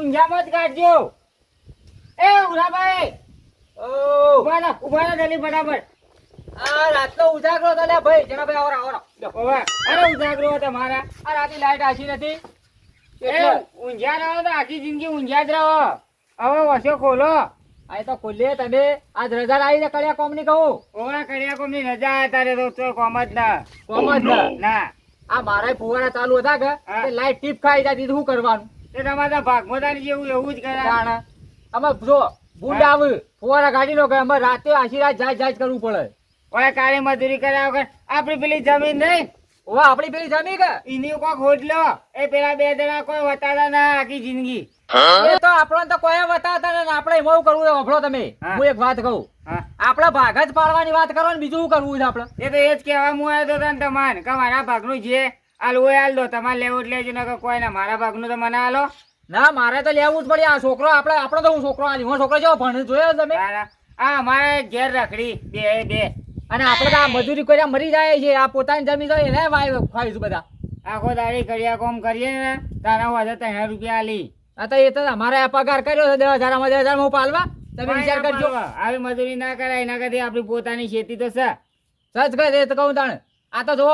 ઊંઝામાં જ કાઢજો. એ ઉરાભાઈ ઉભા જલ્દી ફટાફટ. આ રાતનો ઉજાગરો હતો લે ભાઈ જણાભાઈ આવરો અરે ઉજાગરો હતો મારા. આ રાતે લાઈટ આશી નથી ઊંઝા રહો તો આખી જિંદગી ઊંઝા જ રહો. હવે વસો ખોલો. આ તો ખોલીએ તમે આજ રજા આવી છે કડિયા કોમ ની કહું ઓલા કડિયા કોમની રજા અત્યારે તો કોમ જ ના. કોમ જ ના. ના આ મારા ફુવારા ચાલુ હતા કે લાઈટ ટીપ ખાઈ જતી શું કરવાનું એ તમારા ભાગમોદાની જેવું એવું જ કરે. અમે જો બુંડ આવે ફુવારા કાઢી લો કે અમે રાતે આશી રાત જાય કરવું પડે. ઓય કાળી મજૂરી કર્યા વગર આપણી પેલી જમીન નહીં ઓ આપણી પેલી જમી કે એની કોક હોજ લો. એ પેલા બે જણા કોઈ વતાડા ના આખી જિંદગી. એ તો આપણને તો કોઈ બતાવતા ને આપણે એમાં કરવું હોભળો તમે. હું એક વાત કહું આપડે ભાગ જ પાડવાની વાત કરો ને બીજું શું કરવું છે આપડે. એ તો એ જ કહેવા હું આવ્યો હતો તમારે કે મારા ભાગનું જે આલવું એ આલ દો. તમારે લેવું જ લેજો ને કોઈ ના. મારા ભાગનું તો મને આલો. ના મારે તો લેવું જ પડે. આ છોકરો આપડે તો હું છોકરો હું છોકરો જેવો ભણે જોયો તમે. આ અમારે ઘેર રખડી બે અને આપડે તો આ મજૂરી કર્યા મરી જાય છે. આ પોતાની જમીન હોય એને ખાઈશું બધા. આખો દાડી કડિયા કોમ કરીએ ને તારા વધે 3 રૂપિયા આલી. આ તો એ તો અમારે પગાર કર્યો છે 10,000 માં 10,000 હું પાલવા. તમે વિચાર કરજો. આવી મજૂરી ના કરાય એના કરતી આપણી પોતાની ખેતી તો છે. સચ કરે તો કહું તાણે. આ તો જો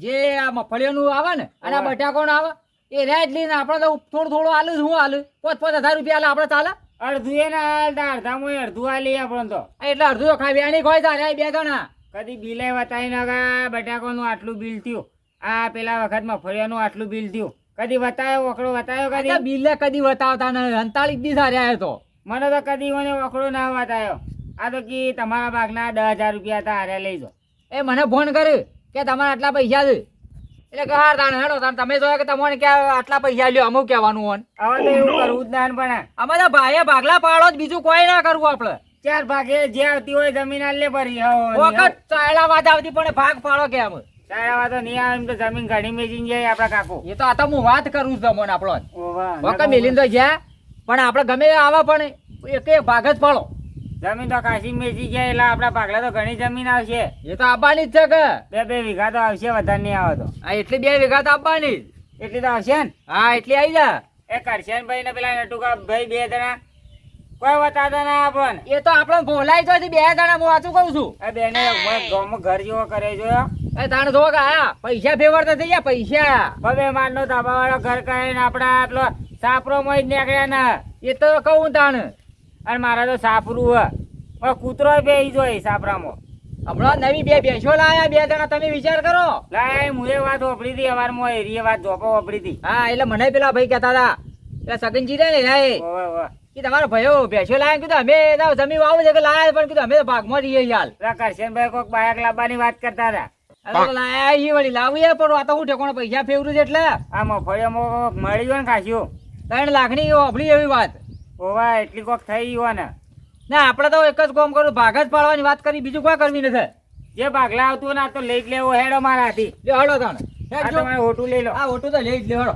જે આ મફળીઓનું આવે ને અને આ બટાકોનું આવે એ રેટ લઈને આપણે તો થોડું આલું હું આલું 5,000 રૂપિયા આલે આપણે ચાલે. અડધું એ ના અડધામાં અડધું આલી આપણે તો. એટલે અડધું તો ખાઈ બેની ખોઈ તારે બે જણા. કદી બિલે બતાવી નાખા બટાકોનું આટલું બિલ થયું. આ પેલા વખત મફળીઓનું આટલું બિલ થયું. કદી બતાવ્યો વખડો બતાવ્યો કદી બિલે કદી બતાવતા ને 39 દિવસ રહ્યા તો મને તો કદી મને વખડો ના બતાવ્યો. આ તો કે તમારા ભાગના 10,000 રૂપિયા હતા હારે લઈ જાઓ. એ મને ફોન કર્યો કે તમારે આટલા પૈસા છે. એટલે કે હાર તાણે હેડો તાણે તમે જોયા કે તમને કે આટલા પૈસા લ્યો અમુક કહેવાનું હોન. હવે તો એવું કરવું જ ના પણ અમે તો ભાઈએ ભાગલા પાડો જ બીજું કોઈ ના કરવું આપણે. 4 ભાગે જે આવતી હોય જમીન આલે ભરી વખત ચાયલા વાત આવતી પણ ભાગ પાડો કે અમે ચાયલા તો નહીં આવે એમ તો જમીન ઘણી મેચીને જાય આપડા કાકો. એ તો આ તો હું વાત કરું છું તમને આપણો વખત મેલીને તો જ્યાં પણ આપણે ગમે આવે પણ એક ભાગ જ પાડો. જમીન તો કાશી મેચી જાય એટલે આપડા ભાગલા તો ઘણી જમીન આવશે. એ તો આવવાની જ છે કે 2 વીઘા તો આવશે વધારે નહીં આવે તો. હા એટલી 2 વીઘા તો આવવાની જ. એટલી તો આવશે ને. હા એટલી આવી જા. એ કરશનભાઈ ને પેલા નટુકા ભાઈ 2 જણા કોઈ બતાતા ના આપણને. એ તો આપણે ભોલાઈ તો 2 જણા હું વાંચું કઉ છું. એ બેને ગામમાં ઘર જેવો કરે જોયો. એ તાણે જો કે આ પૈસા ફેવર થઈ ગયા પૈસા. હવે મારનો ધાબા વાળો ઘર કરીને આપડા આટલો સાપરો માં જ નીકળ્યા ને. એ તો કહું તાણે. અને મારા તો સાપરું હે કૂતરો બેસી જોઈ સાપરામાં. હમણાં નવી 2 ભેંસો લાયા 2 જણા તમે વિચાર કરો. લાય હું એ વાત વાપરી હતી અવારમાં એરી વાત ધોપો વાપરી હતી. હા એટલે મને પેલા ભાઈ કહેતા હતા પેલા સગનજી રે ને કે તમારો ભાઈઓ ભેંસો લાયા કીધું અમે જમીન વાવું છે કે લાયા પણ કીધું અમે ભાગમાં રહીએ યાર. કરશનભાઈ કોઈક બાયક લાવવાની વાત કરતા હતા. લાયા એ વળી લાવીએ પણ આ તો હું ઠેકોણા પૈસા ફેવરું છે એટલે આ મફળિયામાં મળી ગયો ને ખાસ્યું 3 લાખની અભળી એવી વાત. ઓવા એટલી કોક થઈ ગયો ને. ના આપણે તો એક જ કામ કરું ભાગ જ પાડવાની વાત કરી બીજું કોઈ કરવી નથી. જે ભાગલા આવતું ને આ તો લઈ જ લેવો હેડો મારાથી. લે હડો તાણે તમારે હોટું લઈ લો. આ હોટું તો લઈ જ લે હડો.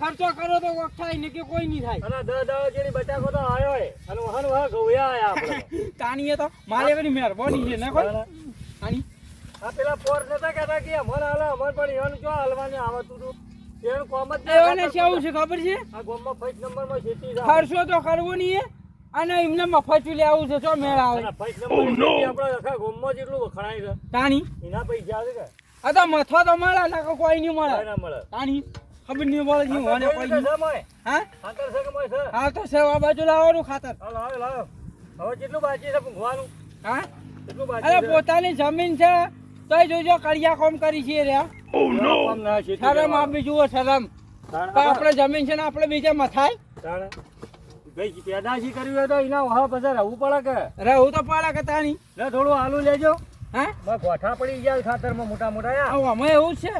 ખર્ચો કરો તો થાય ને કે કોઈ નહીં થાય. અને 10 જેની બટાકો તો આવ્યો હે અને વહન વહ ગોયા આયા આપણે. તાણીએ તો માલેવાની મહેરબાની છે ને કોઈ. તાણી આ પેલા પોર નતા કહેતા કે અમર હાલે અમર પણ એનું જો હાલવાની આવતું હતું. એનું કોમ જ એવાને કેવું છે ખબર છે આ ગોમમાં ફર્સ્ટ નંબરમાં ખેતી છે. ખર્ચો તો કરવો નહીં અને એમને મફત લેવું છે શું મેળ આવે. ફર્સ્ટ નંબર આપણે આખા ગોમમાં જેટલું વખણાય છે. તાણી એના પૈસા આવે કે આ તો મથો તો મળે ના કોઈ નહીં મળે. ના મળે. તાણી ખબર નહીં મળે નહીં હોને કોઈ નહીં. હા ખાતર છે કે મોય છે. હા તો સેવા બાજુ લાવવાનું ખાતર. હાલો હાલો લાવો. હવે કેટલું બાકી છે ભૂખવાનું. હા કેટલું બાકી અરે પોતાની જમીન છે તોય જોજો કડિયા કોમ કરી છે રે. ઓ નો કોમ ના છે. શરમ આપી જુઓ શરમ. આપણે જમીન છે ને આપણે બીજા મથાય. ગઈ પેદાશી કરવી હોય તો એના વહા પછી રહેવું પડે કે રહેવું તો પડે કે તાણી. લે થોડું આલુ લેજો. હા ગોઠા પડી ગયા ખાતરમાં મોટા મોટા. અમે એવું જ છે.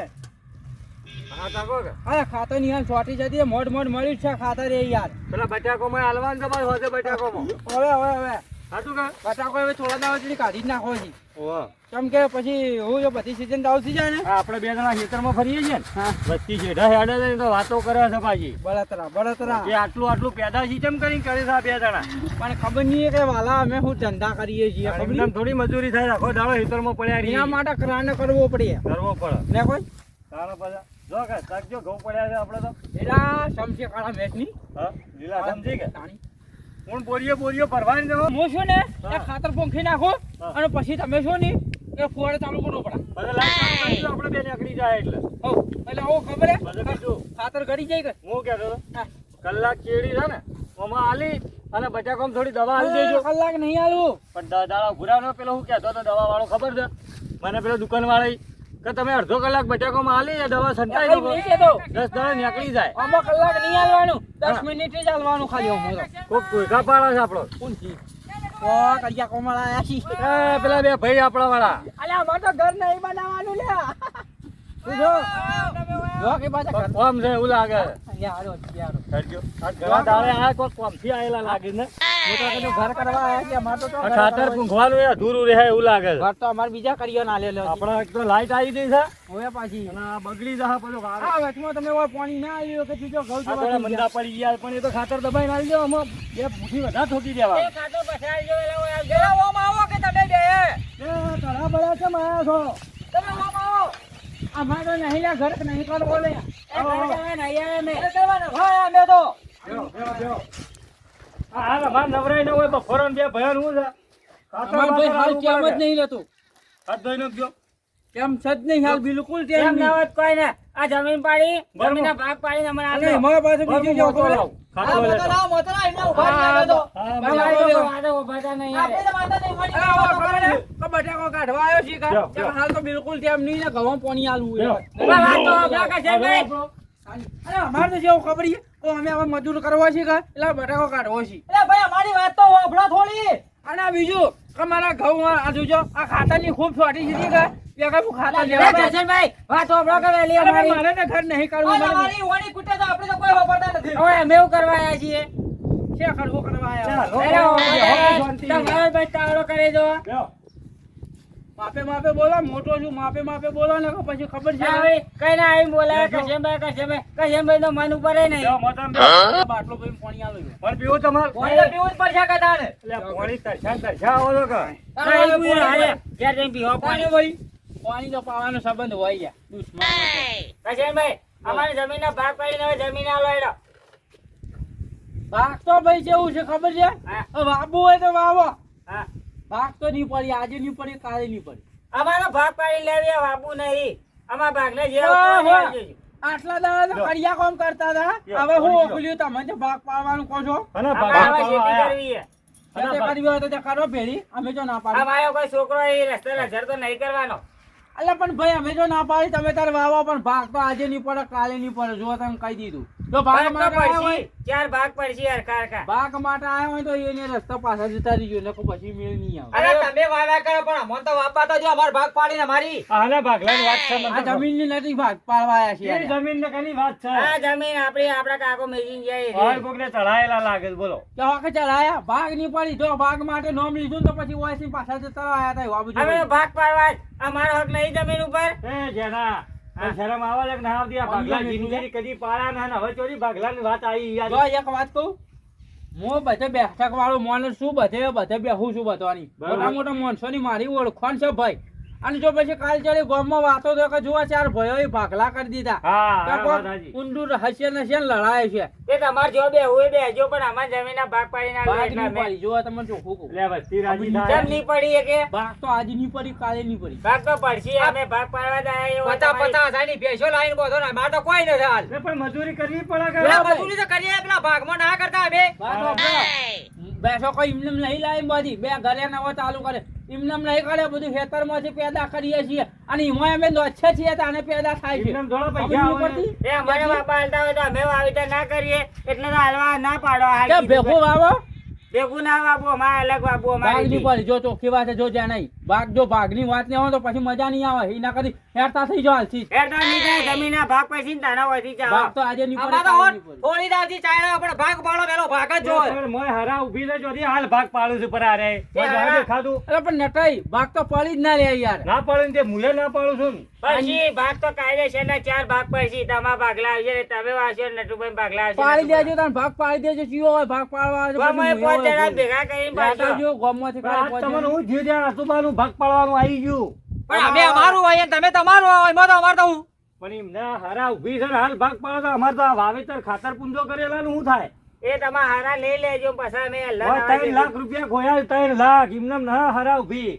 હા કાકો કે અરે ખાતર ની હાલ છોટી જતી મોડ મળ્યું છે ખાતર એ યાર. પેલા બટાકોમાં હાલવાનું તમારે હોજે બટાકોમાં. હવે સાચું કા બટાકો હવે થોડા દાવા સુધી કાઢી જ નાખો છે ઓહ કેમ કે પછી હું જો બધી સીઝન ચાલુ થઈ જાય ને આપણે બે જણા ખેતરમાં ફરીએ છીએ ને હા વચ્ચે જેઠા હેડે છે ને તો વાતો કરે છે પાછી બળતરા કે આટલું પેદા છે કેમ કરીને કરે છે આ બે જણા પણ ખબર નહીં કે વાલા અમે શું ધંધા કરીએ છીએ ખબર એકદમ નહીં? થોડી મજૂરી થાય આખો દાડો ખેતરમાં પડ્યા એના રહીએ માટે ક્રાને કરવો પડે કરવો પડે ને કોઈ તારો પાછા જો કે શાકજો ઘઉં પડ્યા છે આપણે તો એલા સમશે કાળા મેચની હા લીલા સમજી કે તાણી. હું બોરીઓ ભરવાની જવા હું છું ને હા. એ ખાતર પોંખી નાખો હા. અને પછી તમે છો ને એ ફુવારે ચાલુ કરવો પડે બધા લાઈટ ચાલુ કરી દો, આપણે બે નીકળી જાય એટલે હો એટલે આવો ખબર હે બધું બીજું ખાતર ઘડી જાય કે હું કહેતો હતો હા. કલાક કેળી છે ને આમાં આલી અને બટાકામાં થોડી દવા આલી દેજો કલાક નહીં આલું પણ દાડા ઘુરાનો પેલો હું કહેતો હતો દવા વાળો ખબર છે મને પેલો દુકાન વાળી કે તમે અડધો કલાક બટાકામાં આલી એ દવા સંતાઈ દો નહીં કહેતો 10 દાડા નીકળી જાય આમાં કલાક નહીં આલવાનું હા. 10 મિનિટ જ આલવાનું ખાલી આમ તો કોક કોઈકા પાડે છે આપણો કોણ છે ઓ કરિયા કોમળ આયા છી એ પેલા બે ભાઈ આપણા વાળા અલે અમાર તો ઘર નહીં બનાવવાનું લ્યા તું જો કે બાજા ઘર કોમ છે એવું લાગે યારો યારો કરજો આ ઘણા દાડે આ કોક કોમથી આયેલા લાગે ને મોટો કનો ઘર કરવા આયા કે અમાર તો આ ખાતર પૂંખવાનું એ અધૂરું રહે એવું લાગે છે ઘર તો અમાર બીજા કરિયો ના લેલો આપણે એક તો લાઈટ આવી ગઈ છે હવે પાછી અને આ બગડી જશે બધું આ આ વચમાં તમે ઓય પાણી ના આવ્યું કે તું જો ઘઉં થોડા જોવા મંદા પડી ગયા પણ એ તો ખાતર દબાઈ નાખી દો આમાં બે મુઠ્ઠી વધારે ઠોકી દેવા એ કાટો બસાઈ જો એલા ઓય ગેલા ઓમ આવો કે તમે બે તળા બળા છે માયા છો તમે ઓમ આવો અમાર તો નહીં લ્યા ઘર કે નહીં કરવો લે એ ઘર કેવા નહીં આવે મે હા અમે તો આ અમાર નવરાઈ ન હોય બફોરો ને બે ભયન હું છે અમાર ભાઈ હાલ કેમ જ નહીં લેતું હાથ ધોઈ નાખજો કેમ સજ નહીં હાલ બિલકુલ તેમ કેમ નહીં ના હોત કોઈ ને આ જમીન પાડી બરોબર. જમીનના ભાગ પાડીને અમને આલ અરે દો. મારા પાસે બીજું જો ખબર લાવ. ખાતો લે તો. હા, તો. હા, અમારે બરાબર. તો વાદો ઊભા થા નહીં યાર. અરે આવો ખબર હે? કે બટાકો કાઢવા આવ્યો છે જો, કે જો. હાલ તો બિલકુલ તેમ નહીં ને ઘઉં પાણી આલવું જો. છે. ઉભા વાત તો ઉભા કરશે ભાઈ. અરે અમારે તો જેવું ખબર છે ઓ અમે હવે મજૂર કરવા છે કે એટલે બટાકો કાઢવો છે અને આ બીજું કે મારા ઘઉં આ જોજો આ ખાતરની ખૂબ છોટી છે કે ભેગા હું ખાતર એ લેવા જાય. જશનભાઈ, વાત હોભળો કે વહેલી અરે અમારી. મારે ને ઘર નહીં કરવું મને હવે અમે એવું કરવા આવ્યા છીએ. છે કરવું કરવા આવ્યા. ચાલો. હેલો, શાંતિ. તમારો ભાઈ તાવડો કરી દો. લ્યો. માપે બોલો મોટો છું માપે બોલો ને કે પછી ખબર છે હવે કઈ ના આવીને બોલાવે કશેમભાઈ નો મન ઉપર ય નહીં. લ્યો, મોટામાં બે. બાટલો ભાઈ પાણી આલો પણ પીવું તમારે એટલે પાણી તરછા આવો છો કે હા, એ પીવું હાલે. ઘેર જઈને પીવો પાણી પાણી. ભાઈ પાણી તો પાવાનો સંબંધ હોય ગયા દુશ્મન કશેમભાઈ, અમારી જમીનના ભાગ પાડીને હવે જમીન આલો હેડો. ભાગ તો ભાઈ કેવું છે ખબર છે હા. હવે વાવવું હોય તો વાવો હા. ભાગ તો નહીં પડી આજે નહીં પડી કાલે નહીં પડી અમારો ભાગ પાડી લેવી બાબુ નહીં. અમારા ભાગને જે હા, આપવો હોય હા. એ આપજો. આટલા દાડા તો લો. કડિયા કામ કરતા હતા લો, હવે હું લો. ઓગલ્યું તમે જે ભાગ પાડવાનું કહો છો અને અમારે હવે ભાગા ખેતી આયા. કરવી છે. અને તે કરવી હોય તો તે કરો ભેળી અમે જો ના પાડી અમારો કોઈ છોકરો એ રસ્તે લઝર તો નહીં કરવાનો. એટલે પણ ભાઈ અમે જો ના પાડી તમે તારે વાવો પણ ભાગ તો આજે નહીં પડે કાલે નહીં પડે જો તમે કહી દીધું જો ભાગ ભાગ તો માટે આવ્યા હોય પડશે. ચાર ભાગ પડશે હરખા હરખા. ભાગ માટે આવ્યા હોય તો એને રસ્તા પાછા જતા રહીજો ને પછી મેળ નહીં આવે અરે તમે આના ભાગલાની વાત છે મને આ તો. જમીન ની નથી ભાગ પાડવા આવ્યા છે એ યાર. જમીનને કની વાત છે આ જમીન આપણી આપણા કાકો મેજીને જાય હાલ છે. કોકને ચઢાયેલા લાગે છે, બોલો તો હકે ચલાયા ભાગ નહીં પડી જો ભાગ માટે નોમ લીધું ને તો પછી ઓયસી પાછા જતા રહ્યા હતા એવા બધું અમે ભાગ પાડવા જ. અમારો હક નહીં જમીન ઉપર. એ જેના તને શરમ આવે છે કે ના આવતી? આ ભાગલા જિંદગી કદી પાળા ના ને હવે ચોરી ભાગલાની વાત આવી યાર. જો એક વાત કહું હું બધે બેઠક વાળો માણસ છું બધે બેહું છું બધાની બરાબર. મોટા મોટા માણસોની મારી ઓળખાણ છે ભાઈ અને જો પછી કાલ ચડી ગામમાં વાતો તો કે જો ચાર ભાઈઓ ભાગલા કરી દીધા હા, તો હા, કોક વાત સાચી. ઊંડું રહસ્ય નશે ને લડાય છે તે તમારે જો બેહવું હોય બેહજો પણ અમારી જમીનના ભાગ પાડીને આલો ભાગ એટલે નહીં અમે. પડી જો તમે ચોખ્ખું કહું લે વસ્તી રાજી કેમ થાય. નહીં પડી એ કે? ભાગ તો આજે નહીં પડી કાલે નહીં પડી ભાગ તો પડશે. અમે ભાગ પાડવા જ આયા એવો તમારી- લે પણ મજૂરી કરવી પડે કે? ભાગ આપણે બેસો કોઈ ઇમનમ નહીં લાવી બધી બે ઘરે નવો ચાલુ કરે ઇમનમ નહીં કરે બધું ખેતરમાંથી પેદા કરીએ છીએ અને એમાં અમે નોચ્છે છીએ તાને પેદા થાય છે એમનેમ થોડા ખબર પૈસા નહીં આવે. પડતી? એ અમારા બાપા હાલતા હોય તો અમે વાવેતર ના કરીએ એટલે તો હાલવા ના પાડો. હાલ કે કીધું ભેગું વાવો ભેગું ના વાપો અમારે અલગ વાપો ભાગ નહીં અમારી. પડી જો ચોખ્ખી વાત છે જો જ્યાં નહીં ભાગ જો ભાગની વાત નહીં આવે તો પછી મજા નહીં આવે એના કરી હેરતા થઈ જાવ હાલથી હેડતા નહીં જાય, જમીનના ભાગ પછી ને તાના વધી જાઓ. ભાગ તો આજે નહીં પડે, અમારે તો કાલે હોત નહીં પડે. થોડી દાવથી ચાલ્યા પણ ભાગ પાડો પેલો ભાગ જ જોવે. પણ મોય હારા ઊભી રહે જોધી હાલ ભાગ પાડું છું પર આરે મોય હારા. જવા દે ખાધું અરે પણ નટાઈ ભાગ તો પડી જ ના રે યાર. ના પાડે ને તે મુલે ના પાડું છું ને. પછી ભાગ તો કાયદેસરના 4 ભાગ પછી તમારા ભાગલા આવશે ને તમે વાંચો ને નટુભાઈ ભાગલા આવશે. પાડી દેજો તને ભાગ પાડી દેજો ચિયો હોય ભાગ પાડવા આવે તો ગામમાં પછી પાંચ મુયો જણા હોય. ભેગા કરીને પાછા પાડજો. જો ગામમાંથી પણ આજ કાલે તમને પહોંચે. હું થયું ત્યાં આસુબાનું ભાગ પાડવાનું આવી ગયું પણ અમે અમારું હોય ને તમે તમારું હોય એમાં તો અમારે તો હું પણ એમને હારા ઊભી છે ને હાલ ભાગ પાડો તો અમારે તો આ વાવેતર ખાતર પૂંજો કરેલા નું શું થાય એ તમારા હારા લઈ લેજો પછી અમે હલ્લા હવે ના 3 લાખ રૂપિયા ખોયા 3 લાખ એમને ના હારા ઊભી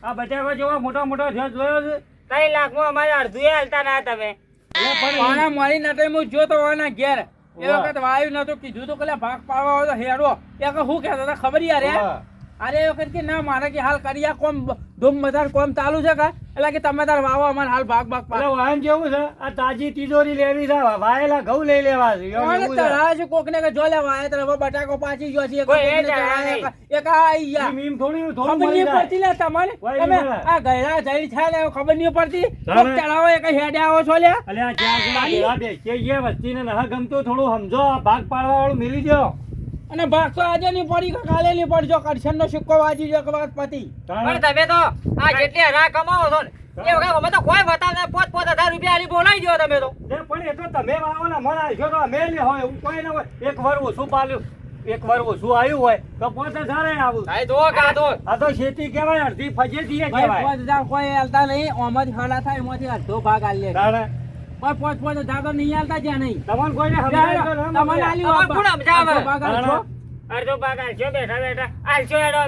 આ બટાકા જેવા મોટા મોટા થયા જોયો છે 3 લાખમાં અમારે અડધું હાલતા ના તમે. એટલે પણ પાણા મારી નટાઈ હું જોતો હોવાના ઘેર એ વાહ. વખત વાયુ નતું કીધું તો કે ભાગ પાડવા હોય તો હેડો એ કે હું કહેતા હતા ખબર યાર હે? વાહ. અરે એ વખત કે ના મારે કે હાલ કરી આ કોમ ધૂમ મધાર કોમ ચાલુ છે કા એટલે કે તમે તાર વાવો અમારે હાલ ભાગ ભાગ એટલે પાડો. વાહન જેવું છે આ તાજી તિજોરી લેવી છે વાયેલા ઘઉં લઈ લેવા છે એવું કોને એવું છે. ચડાવે છે કોકને કે જો લે વાય તો હવે બટાકો પાછી ગયો છે કોઈ એ કોકને ચડાવે ચડાવે, એક આ આઈ ગયા. એમ થોડી ખબર થોડું નહીં મળી જાય. પડતી લે તમને કોઈ તમે નહીં આ ગયડા જઈ છે ને ખબર નહીં પડતી તારે. કોક ચડાવો એક હેડે આવો છો લે અલે આ જ્યાં સુધી ભેગા બેસીએ એ વસ્તીને નહ ગમતું થોડું સમજો આ ભાગ પાડવા વાળું મિલી દો અને ભાગ તો આજે નહીં પડી કે કાલે નહીં પડજો કરશન નો સિક્કો વાજી જો કે વાત પતી. પણ તમે તો આ જેટલી હરા કમાવો છો ને એ વખત અમે તો કોઈ બતાવતા 5,000 રૂપિયા આલી બોલાવી દો તમે તો. પણ એ તો તમે વાવો ને મને આલશો તો અમે લે હોય એવું કોઈ ના હોય એક વાર ઓછું પાલ્યું એક વાર ઓછું આવ્યું હોય તો 5,000 આવું ભાઈ દો કા દો આ તો શેતી કહેવાય અડધી ફજેતી ભાઈ કહેવાય 5,000 કોઈ હાલતા નહીં ઓમાંથી હલા થાય એમાંથી અડધો ભાગ આલી તાણે પણ 5,000 તો નહીં હાલતા જ્યાં નહીં તમને કોઈને સમજાય તો ના તમને મળે. આલ્યું તમારે કોણ સમજાવે? અડધો ભાગ આલશો. અડધો ભાગ હાલશો બેઠા બેઠા હાલશો હેડો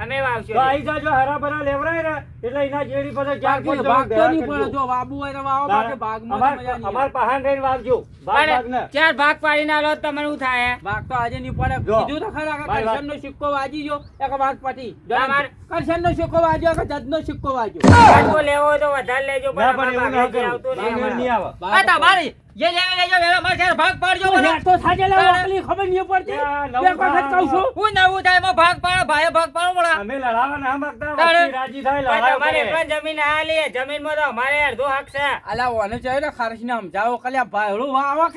અમે વાવશો. તો આઈ જાજો હરા ભરા લેવરાય ને એટલે એના જેડી પાસે ચાર બાકી પાંચ ભાગ તો ભેગા નહીં કરજો. પડે. જો વાબુ હોય તો વાવો, તાણે બાકી ભાગમાં તો મજા નહીં અમાર પહાણ રહીને વાવજો ભાગ ભાગ ને પણ 4 ભાગ પાડીને આલો તો તમને શું થાય? આવે. ભાગ તો આજે નહીં પડે. જો. કીધું તો ખરા કે મારી વાત. કરશનનો સિક્કો વાજી જો એક વાત પતી. તમારે- કરશનનો સિક્કો વાજ્યો કે જજનો સિક્કો વાજ્યો. ભાગો લેવો હોય તો વધારે લેજો ના પણ પણ અમારા એવું ના ભાગે કરું આવતું નહીં નહીં અમારે. આવે આ તમારી જે લેવી લેજો વેલા મારે ઘેર ભાગ પાડજો તો મને. હેડ તો સાજે લેવો, આટલી ખબર નહીં પડતી. ત્યાં બે નવું વખત કહું છું. હું નવું થાય એમાં ભાગ પાડો ભાઈએ ભાગ પાડો મળે. અમે લડાવા ના માંગતા તાણે. વસ્તી રાજી થાય પણ લડાવ તમારે કરે. પણ જમીન હાલી જમીનમાં તો અમારે અડધો હક છે. અલા ઓને ચાહે ને ખારશીને સમજાવો કલ્યા ભાયડું વાવા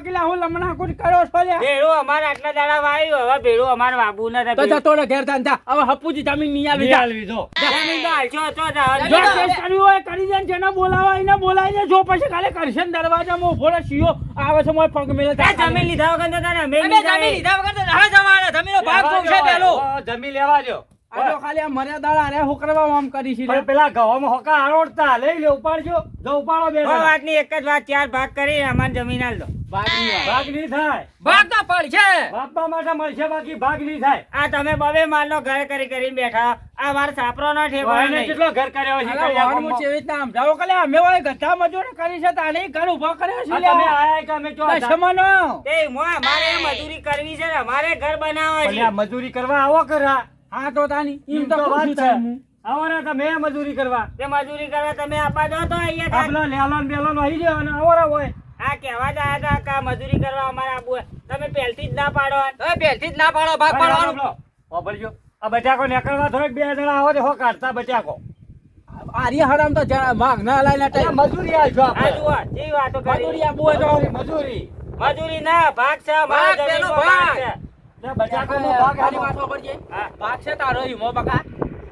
કલ્યા હું લમણા કુછ કર્યો છો લ્યા. ભેળું અમારે આટલા દાડા વાવ્યું હવે ભેળું અમારે વાવવું નથી. તો જતો રે ઘેર તાંતા. હવે હપુજી જમીન નહીં આવી નહીં જા. હાલવી જો. જમીન તો હાલશો તો જવા જો દો. કેસ કર્યું હોય કરી દે ને જેને બોલાવા એને બોલાવી દે. જો પછી કાલે કરશન દરવાજામાં ઉભો રહે શિયો આવે છે મોય પગ મેલે એ જમીન લીધા વગર તો તારે અમે અમે નહીં જમીન જાય. લીધા વગર તો ના જવાના. જમીનનો ભાગ લેવા જોશે જો. પેલો. જમી લેવા જો આ તો ખાલી આ મર્યા દાડા રે હું કરવા આમ કરી છે પણ પેલા ઘઉંમાં હોકા આરોડતા લઈ લે ઉપાડજો જો ઉપાડો બે કોઈ જણા. વાતની એક જ વાત 4 ભાગ કરી અમારે જમીન હાલ દો. બાગની વાત. ભાગ નહીં થાય ભાગ તો પડશે. બાપા માટે મળશે બાકી ભાગ નહીં થાય આ તમે બબે માલનો ઘર કરી કરીને બેઠા આ મારા સાપરોનો ઠેકો એને નહીં. કેટલો ઘર કર્યો છે અલા કડિયા વાહન ગામમાં? કેવી રીતના સમજાવો કલ્યા અમે વાય ગધા મજૂરી કરી છે તાને ઘર ઉભો કર્યો છે આ તમે લ્યા. આયા કે અમે ચો હતા? દશમનો. તે મોય અમારે મજૂરી કરવી છે ને અમારે ઘર બનાવવા પણ છે. આ મજૂરી કરવા આવો કરા હા તો તાની એમ એમ તો તો વાત વાત છે છે. આવો ને તમે મજૂરી કરવા તે મજૂરી કરવા તમે આપવા દો તો અહીંયા થાય. આપલો લેલોન બેલોન આવી જાય અને આવરા હોય આ કહેવા જ આયા હતા કે આ મજૂરી કરવા અમારે આપવું હોય. તમે પહેલથી જ ના પાડો. તમે પહેલથી જ ના પાડો ભાગ પાડવાનું. વાપરજો આ બટાકો નીકળવા થોડેક બે જણા આવો તો હો કાઢતા બટાકો આર્ય હરામ તો જરા ભાગ ના લાઈના એટલે ટાઈમ મજૂરી આલજો આ આપણે જુઓ જેવી વાતો કરી. મજૂરી આપવું હોય તો મજૂરી મજૂરી ના ભાગ છે અમારા ભાગ, પેલો જમીનમાં ભાગ. ભાગ છે. એટલે બટાકામાં ભાગ ખાલી આલો. વાત વાપરજે. હા. ભાગ છે તારો ઈમો બકા.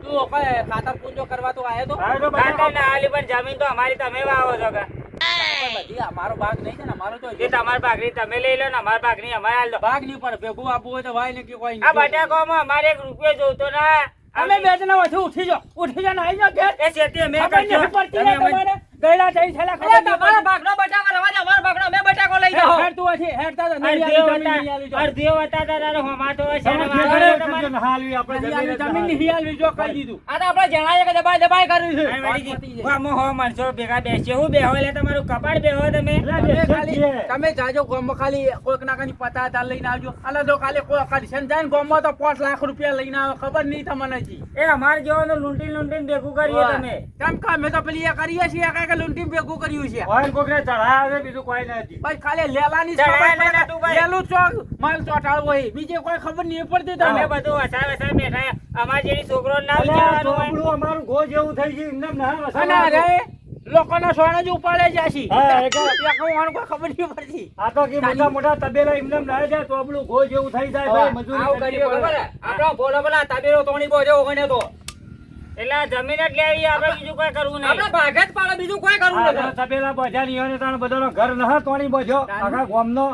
તું કોઈ ખાતર પૂંજો કરવા તો આયો તો આયો તો કાંઈ બટાકો. ના હાલી પણ જમીન તો અમારી તમે વાવો છો કે. પણ બધી અમારો ભાગ નહીં છે ને અમારો તો જે તમારી ભાગની તમે લઈ લો ને અમારી ભાગની અમારે હાલ દો. ભાગ નહીં પડે ભેગું આપવું હોય તો વાય ને કે કોઈ આ નહીં. બટાકામાં અમારે 1 રૂપિયો જોઈતો ના. અમે બે જણા વચ્ચે ઉઠી જાઓ ને આવી જાઓ ઘેર. એ શેતી અમે ખબર કરશો. નહીં પડતી તમે ને અમને- તમારે. ગયડા થઈ છેલ્લા ખબર અરે નહીં તમારા પડતી. ભાગનો બટાકો રવા દે, અમારો ભાગનો અમે બટાકો લઈ એ જાઓ. હેડતું હોય છે, હેડતા તો નહીં અડધીઓ આવી, જમીન નહીં આવી વતા- જો. અડધીઓ વતા તારા હોમાતો હોય છે ને તમે મારે ઘરે તમારે- કરજો ને હાલવી આપણે નહીં આવી, જમીન જ જમીન નહીં આવી જો કહી દીધું. આ તો આપણે જણાવીએ કે દબાઈ દબાઈ કર્યું છે. અને વળીથી ગામમાં હો માણસો ભેગા બેસીએ. હું બેહો એટલે તમારું કપાળ બેહો તમે. એટલે તમે બેઠક ખાલી છીએ. તમે જાજો ગામમાં ખાલી કોઈક ના કઈ 50,000 લઈને આવજો. અલા તો કાલે કોઈ કરશન જાય ને ગામમાં તો 5 લાખ રૂપિયા લઈને આવે ખબર નહીં તમને જી. એ અમારે જેવાનું લૂંટીને ભેગું કરીએ તમે. કેમ કે અમે તો પેલી એ કરીએ છીએ કાંઈ કે લૂંટી ભેગું કર્યું છે. ઓઇલ કોકને ચઢાયા છે બીજું કોઈ નથી બસ ખાલી લેલાની ચડાય ખબર ના પડે. નટુભાઈ. લેલું ચોક માલ ચોટાડવો હોય બીજે કોઈ ખબર નહીં પડતી તમે તમે બધું વસાવે બેઠા અમાર જેવી છોકરો ના અલ્યા, વિચારવાનું હોય. ચોપડું અમારું ગો જેવું થઈ ગયું એમને ના અને વસાવવાનું. અરે લોકોના સોના જ ઉપાડે જાશી હા, એ તો- કોઈ ખબર નહીં પડતી આ તો કે મોટા મોટા તબેલા એમને ના જાય તો આપણું ગો જેવું થઈ જાય ભાઈ, મજૂરી આવું કરવી કર્યું પડે. ખબર હે? આપણો ભોળો પેલા તબેલો તોણી બોજો ગણ્યો તો એટલે આ જમીન જ લેવી આપણે બીજું કોઈ કરવું નહીં. આપણે ભાગે જ પાડે બીજું કોઈ કરવું આ નથી તબેલા બજાની હોય ને તાણ બધાનો ઘર નહ તોણી બજો આખા ગામનો.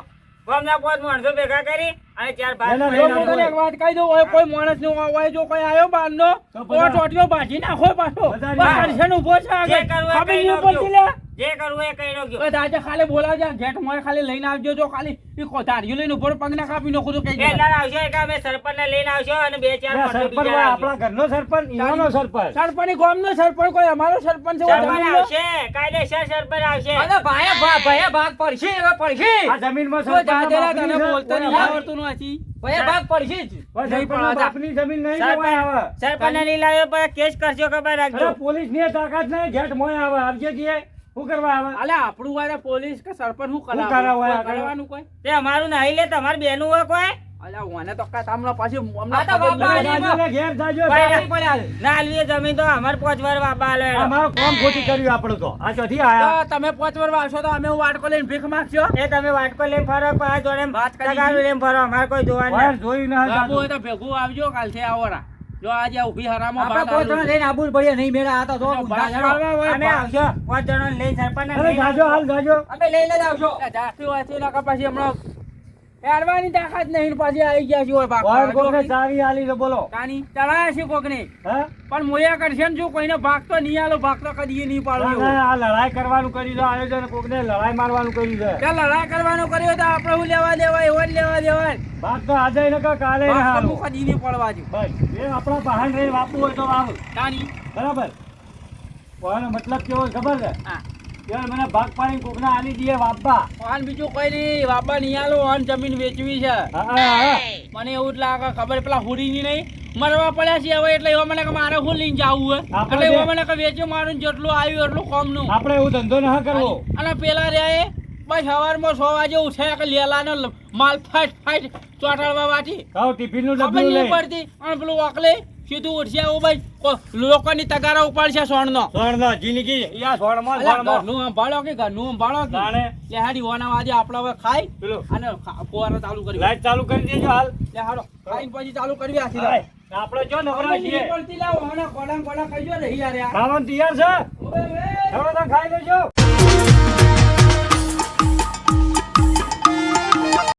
ગામના પાંચ માણસો ભેગા કરી અને ચાર ભાગ એના જો કરી હું લઈને તને એક વાત કહી દઉં હોય કોઈ માણસ નું હોય જો કોઈ આવ્યો બહારનો તો તો બધા- ચોટીઓ બાજી નાખો પાછો બધા બસ નહીં. કરશન ઊભો છે જે આગળ. કરવું એ ખબર કરી નહીં નાખજો. પડતી લે જે કરવું એ કરી નાખજો. બસ આજે ખાલી બોલાવજો ઘેટ મોય ખાલી લઈને આવજો જો ખાલી ઈ ધાર્યું લઈને ઉપર પગને કાપી નાખું તો કઈ બે જણ આવશે કે અમે સરપંચને લઈને આવશો અને બે ચાર આ માણસો સરપંચ બીજા હોય, આવશે. આપણા ઘરનો સરપંચ ઈવાનો સરપંચ. સરપંચ ગામનો સરપંચ કોઈ અમારો સરપંચ છે સરપંચ જમીનનો. આવશે કાયદેસર સરપંચ આવશે. અને ભાઈએ ભાગ પડશે હવે પડશે આ જમીનમાં તો સરપંચના જાતેલા તને બાપની છે, બોલતા નહીં કોઈ આવડતું નથી ભાઈએ ભાગ પડશે જ કોઈ નહીં સરપંચના પણ બાપની જમીન નહીં જોવાય આવે. સરપંચને લઈ લાવ્યો પણ કેસ કરશો ખબર રાખજો. અરે પોલીસની તાકાત નહીં, ઘેટ મોય આવે. આવજે કીએ, શું કરવા આવે? અલે આપણું વાળા પોલીસ કે સરપંચ શું કરાવે કરાવે આ કરવાનું કોઈ તે અમારું નહીં લે તમારે બેનું હોય કોઈ અલ્યા ઓને તો કાંઈ તામલા પાછી આ તો ખબર બાપા નહીં. જાજો ને ઘેર જાજો. ભાઈ, પડ્યા ના આલવી જમીન તો અમારે પાંચ વાર બાપા આલે. અમારું કામ ખોટી કર્યું આપણું તો. આ ચોથી આયા. તો તમે 5 વાર વાવશો તો અમે હું વાટકો લઈને ભીખ માંગશો એ તમે વાટકો લઈને ફરો પણ આ જોડે વાત કરી તગારું લઈને ફરો અમારે કોઈ જોવાનું વાર નહીં. જોયું ના બાબુ હોય જાજો. તો ભેગું આવજો કાલથી આવોરા જો આજે ઊભી હરામો આપણે બાદ પોતાને લઈને આબુ જ પડ્યા નહીં મેળા આ તો જો ભાત ઊંધા હેડો. પાડવા હોય, અમે ભાત. આવશો પાંચ જણો લઈને સરપંચને અરે લઈને જાજો, આવશો. હાલ જાજો. અમે લઈને જ આવશો જાસ્તી વાંચી નાખા પછી હમણાં હેડવાની તાકાત નહીં પાછી આવી ગયા છે હોય વાર ભાગ કોકને ચાવી આલી તો બોલો. કાની ચડાયા છે કોકને હા? પણ મોયા કરશે ને જો કોઈને ભાગ તો નહીં આલો ભાગ તો કદી નહીં ના, પાડવો ના, આ લડાઈ કરવાનું કર્યું છે આયોજન, કોકને લડાઈ મારવાનું કર્યું છે. ત્યાં લડાઈ કરવાનો કર્યો તો આપણે હું લેવા દેવાય એવો જ લેવા દેવાય વાત તો આજે ને કે કાલે ને ભાગ તો હારું. હું કદી નહીં પડવા દઉં બસ એ આપણા બહાર રહીને વાપવું હોય તો વાવ. કાની બરાબર. કોનો મતલબ કેવો છે ખબર છે? હા યાર મને ભાગ પાડીને કોકને આલી દઈએ વાપવા. વાહન બીજું કોઈ નહીં બાપા નહીં આલો વાહન જમીન વેચવી છે હા, હા, હા. મને એવું જ લાગે ખબર પેલા હુડીની નહીં મરવા પડ્યા છે હવે એટલે એવા મને કે મારે હું લઈને જાવું હોય આપણે એટલે એવા જે- મને કે વેચ્યું મારું ને જેટલું આવ્યું એટલું કોમનું આપણે એવું ધંધો ના કરવો. અને પેલા રહ્યા બસ સવારમાં 6 વાગે ઉઠ્યા કે લેલાનો માલ ફાટ ફાટ ચોટાડવા વાટી ખાઓ ટિફિનનું ખબર ડબ્બું નહીં લઈ. પડતી અને પેલું વાકલે સીધું ઉઠશે આવું ભાઈ લોકોની તગારા ઉપાડશે સોણનો સોણનો જિંદગી યા સોણમાં અલા, સોણમાં. ઘરનું સંભાળો કે ઘરનું સંભાળો કે જાણે લેહાડી ઓના વાજે આપણે હવે ખાઈ પેલું અને ફુવારો ચાલુ કરી લાઈટ ચાલુ કરી દેજો હાલ. લેહાડો ખાઈને પછી ચાલુ કરવી આખી હાય. રાત. આપણે જો નવરા ખબર છીએ. નહીં પડતી લાવો, હમણાં ગોળા ગોળા ખાઈ જો રહી યાર યાર. ખાવાનું તૈયાર છે? ઓવે, ઓવે. હવે તો ખાઈ લેજો.